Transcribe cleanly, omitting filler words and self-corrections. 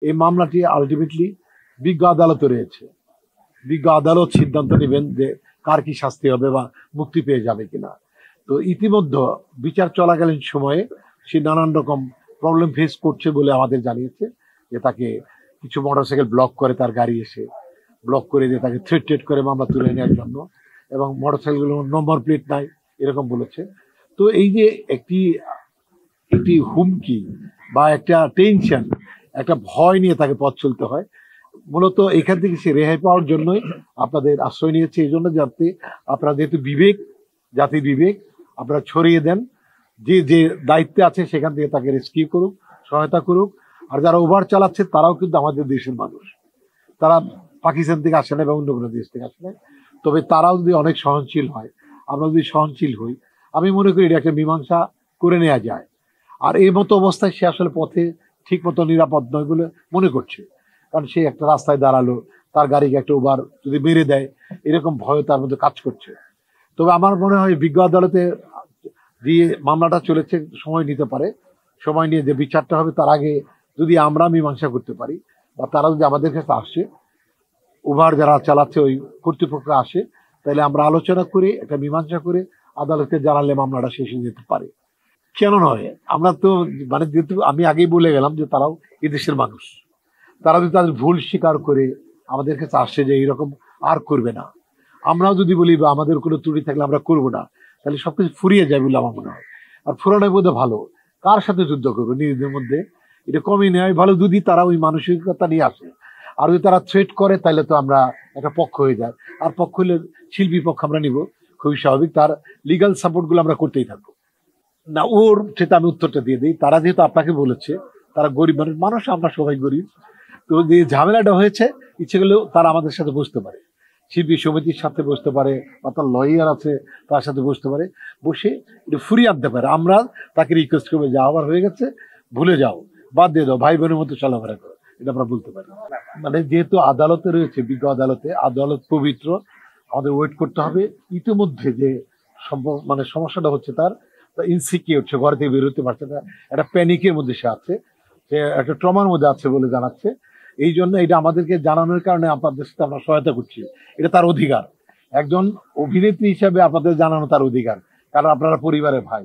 এই মামলাটি আলটিমেটলি বিজ্ঞ আদালতে রয়েছে। বিজ্ঞ আদালত সিদ্ধান্ত নেবেন যে কার কি শাস্তি হবে বা মুক্তি পেয়ে যাবে কিনা। তো ইতিমধ্যে বিচার চলাকালীন সময়ে সে নানান রকম প্রবলেম ফেস করছে বলে আমাদের জানিয়েছে, যে তাকে কিছু মোটরসাইকেল ব্লক করে, তার গাড়ি এসে ব্লক করে দিয়ে তাকে থ্রেট করে মামলা তুলে নেওয়ার জন্য, এবং মোটরসাইকেলগুলোর নম্বর প্লেট নাই এরকম বলেছে। তো এই যে একটি একটি হুমকি বা একটা টেনশন, একটা ভয় নিয়ে তাকে পথ চলতে হয়, মূলত এখান থেকে সে রেহাই পাওয়ার জন্যই আপনাদের আশ্রয় নিয়েছে। এই জন্য যাতে আপনারা যেহেতু জাতির বিবেক আপনারা ছড়িয়ে দেন, যে যে দায়িত্বে আছে সেখান থেকে তাকে রেস্কিউ করুক, সহায়তা করুক। আর যারা ওভার চালাচ্ছে তারাও কিন্তু আমাদের দেশের মানুষ, তারা পাকিস্তান থেকে আসে না বা অন্য কোনো দেশ থেকে আসে না। তবে তারাও যদি অনেক সহনশীল হয়, আমরা যদি সহনশীল হই, আমি মনে করি এটা একটা মীমাংসা করে নেওয়া যায়। আর এই মতো অবস্থায় সে আসলে পথে ঠিক মতো নিরাপদ নয় বলে মনে করছে, কারণ সে একটা রাস্তায় দাঁড়ালো, তার গাড়িকে একটা ওভার যদি মেরে দেয়, এরকম ভয় তার মধ্যে কাজ করছে। তবে আমার মনে হয় বিজ্ঞ আদালতে যে মামলাটা চলেছে সময় নিতে পারে, সময় নিয়ে যে বিচারটা হবে তার আগে যদি আমরা মীমাংসা করতে পারি, বা তারা যদি আমাদের কাছে আসে, ওভার যারা চালাচ্ছে ওই কর্তৃপক্ষ আসে, তাহলে আমরা আলোচনা করে একটা মীমাংসা করে আদালতে জানালে মামলাটা শেষ হয়ে যেতে পারে। কেন নয়, আমরা তো মানে যেহেতু আমি আগেই বলে গেলাম যে তারাও এদেশের মানুষ, তারা যদি তাদের ভুল স্বীকার করে আমাদের কাছে আসে যে এইরকম আর করবে না, আমরাও যদি বলি বা আমাদের কোনো ত্রুটি থাকলে আমরা করবো না, তাহলে সবকিছু ফুরিয়ে যায় বলে আমার মনে হয়। আর ফুরানোর মধ্যে ভালো, কার সাথে যুদ্ধ করবো, নিজেদের মধ্যে এটা কমই নেয় ভালো, যদি তারা ওই মানসিকতা নিয়ে আসে। আর যদি তারা থ্রেট করে তাহলে তো আমরা একটা পক্ষ হয়ে যায়, আর পক্ষ হলে শিল্পী পক্ষ আমরা নিব, খুবই স্বাভাবিক, তার লিগাল সাপোর্ট গুলো আমরা করতেই থাকবো। না ওর সেটা আমি উত্তরটা দিয়ে দিই, তারা যেহেতু আপনাকে বলেছে তারা গরিব মানুষ, আমরা সবাই গরিব, তো যে ঝামেলাটা হয়েছে ইচ্ছে করলেও তারা আমাদের সাথে বসতে পারে, শিল্পী সমিতির সাথে বসতে পারে, বা তার লয়ার আছে তার সাথে বসতে পারে, বসে এটা ফুরিয়ে আনতে পারে। আমরা তাকে রিকোয়েস্ট করবো, যা আবার হয়ে গেছে ভুলে যাও, বাদ দিয়ে দাও, ভাই বোনের মতো চলাফেরা করো, এটা আমরা বলতে পারি। মানে যেহেতু আদালতে রয়েছে, বিজ্ঞ আদালতে, আদালত পবিত্র, আমাদের ওয়েট করতে হবে। ইতিমধ্যে যে মানে সমস্যাটা হচ্ছে, তার ইনসিকিউর, সে ঘর থেকে বেরোতে পারছে না, একটা প্যানিকের মধ্যে সে আছে, সে একটা ট্রমার মধ্যে আছে বলে জানাচ্ছে। এই জন্য এটা আমাদেরকে জানানোর কারণে আপনাদের সাথে আমরা সহায়তা করছি, এটা তার অধিকার। একজন অভিনেত্রী হিসাবে আপনাদের জানানো তার অধিকার, কারণ আপনারা পরিবারের ভাই।